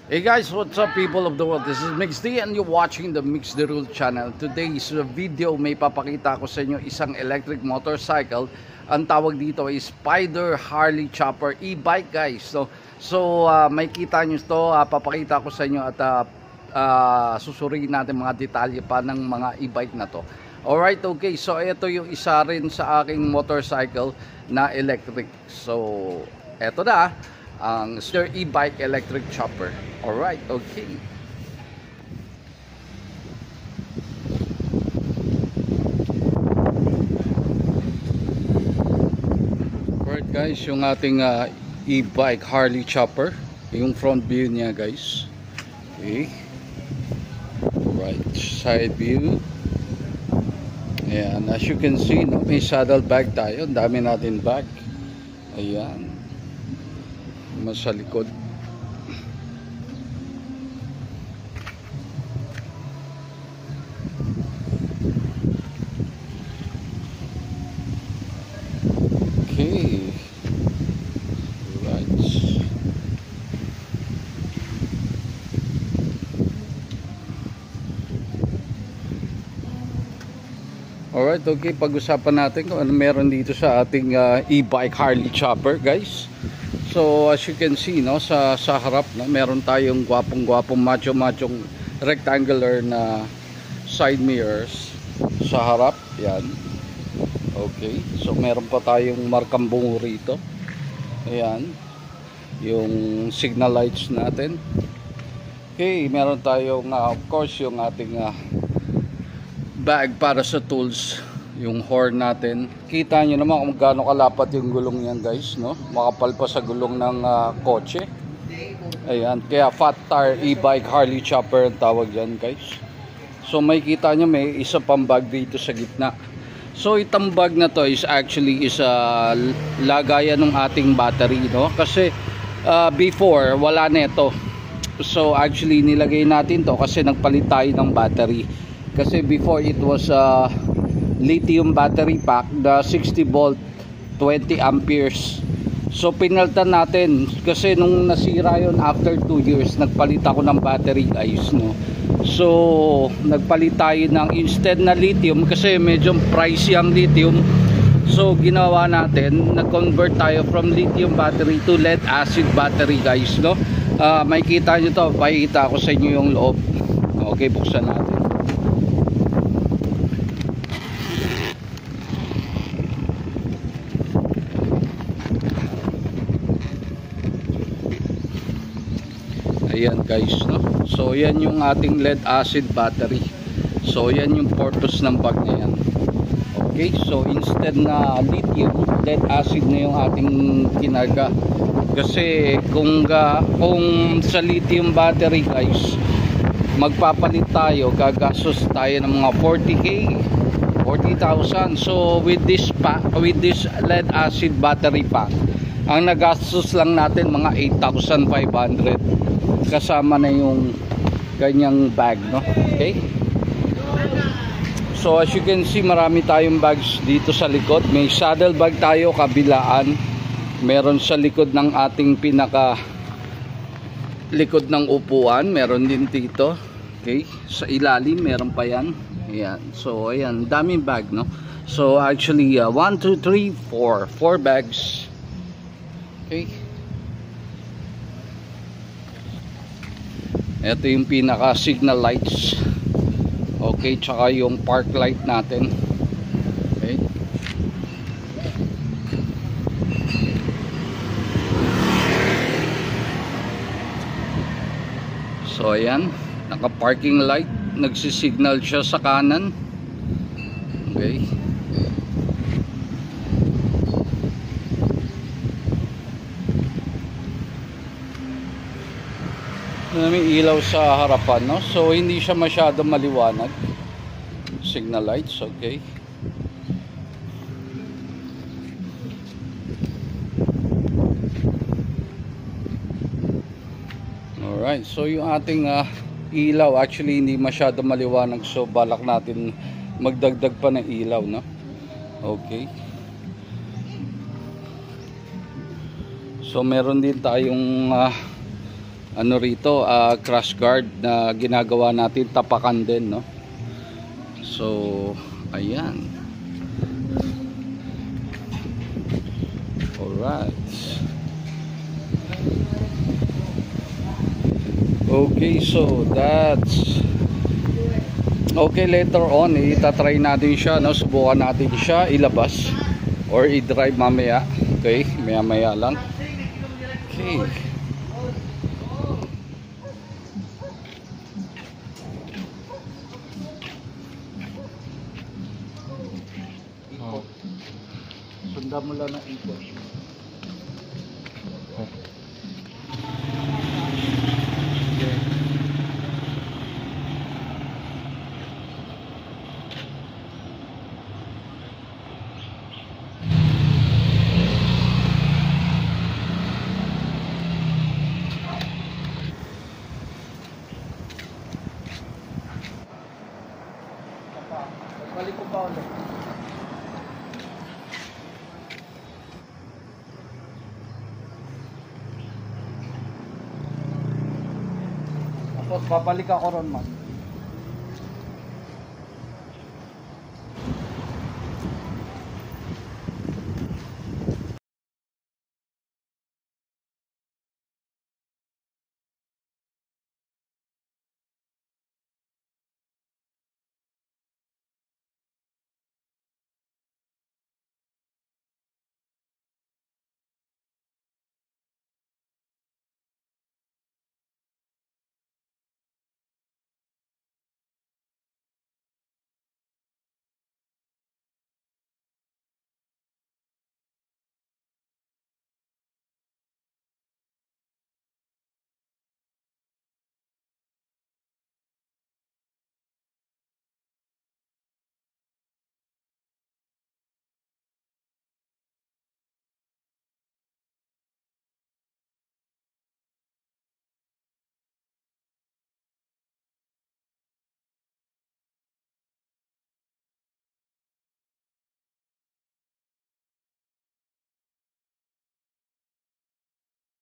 Hey guys, what's up people of the world? This is Mix D and you're watching the Mix the Rule channel. Today's video may papakita ko sa inyo isang electric motorcycle. Ang tawag dito ay Spider Harley Chopper e-bike guys. So may kita nyo ito, papakita ko sa inyo at susuriin natin mga detalye pa ng mga e-bike na to. Alright, okay. So ito yung isa rin sa aking motorcycle na electric. So eto na ang Spider e-bike electric chopper. Alright, okay. Alright guys, yung ating e-bike Harley chopper, yung front view niya guys. Okay. Right, side view. Ayan, as you can see, no, may saddle bag tayo. Dami natin bag. Ayan. Sa likod. Okay. Right. Alright, okay. Pag-usapan natin kung ano meron dito sa ating e-bike Harley chopper, guys. So as you can see, no, sa harap, no, meron tayong gwapong macho-machong rectangular na side mirrors sa harap. Yan. Okay. So meron pa tayong markang bungo rito. Ayan. Yung signal lights natin. Okay, meron tayong of course yung ating bag para sa tools. Yung horn natin. Kita nyo naman kung gaano kalapat yung gulong yan guys, no? Makapal pa sa gulong ng kotse. Ayan, kaya fat tire e-bike Harley chopper ang tawag yan guys. So may kita nyo may isa pang bag dito sa gitna. So itong bag na to is actually lagayan ng ating battery, no? Kasi before wala nito. So actually nilagay natin to kasi nagpalit tayo ng battery. Kasi before it was lithium battery pack, the 60 volt 20 amperes. So pinalitan natin kasi nung nasira yon after 2 years nagpalit ako ng battery guys, no. So nagpalit tayo ng instead na lithium kasi medyo pricey ang lithium. So ginawa natin, nag-convert tayo from lithium battery to lead acid battery guys, no. May kita nyo to, pakikita ko sa inyo yung loob. Okay, buksan natin. Ayan guys, no? So yan yung ating lead acid battery. So yan yung purpose ng bag na yan. Okay, so instead na lithium, lead acid na yung ating kinarga. Kasi kung sa lithium battery guys, magpapalit tayo, gagastos tayo ng mga 40k, 40,000. So with this lead acid battery pack, ang nagastos lang natin mga 8,500 kasama na yung ganyang bag, no? Okay, so as you can see marami tayong bags dito sa likod. May saddle bag tayo kabilaan, meron sa likod ng ating pinaka likod ng upuan, meron din dito. Okay, sa ilalim meron pa yan. Ayan, so ayan, daming bag, no? So actually 1, 2, 3, 4 bags. Okay, ito yung pinaka signal lights. Okay, tsaka yung park light natin. Okay, so ayan, naka parking light, nagsisignal siya sa kanan. Okay, may ilaw sa harapan, no? So hindi siya masyadong maliwanag. Signal lights, okay. Alright, so yung ating ilaw actually hindi masyadong maliwanag, so balak natin magdagdag pa ng ilaw, no? Okay. So, So meron din tayong ano rito, crash guard na ginagawa natin, tapakan din, no? So ayan. Alright. Okay, so that's okay. Later on itatry natin siya, no? Subukan natin siya ilabas or i-drive mamaya. Okay, maya lang. Okay. Sundan mo lang ng ikot. Balik ko pa ulit. Tapos babalik ako ron, man.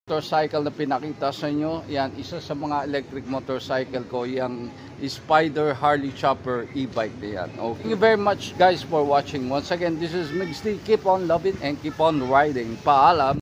Motorcycle na pinakita sa inyo, yan, isa sa mga electric motorcycle ko, yung Spider Harley Chopper e-bike na yan. Okay. Thank you very much guys for watching. Once again, this is Migs D. Keep on loving and keep on riding. Paalam!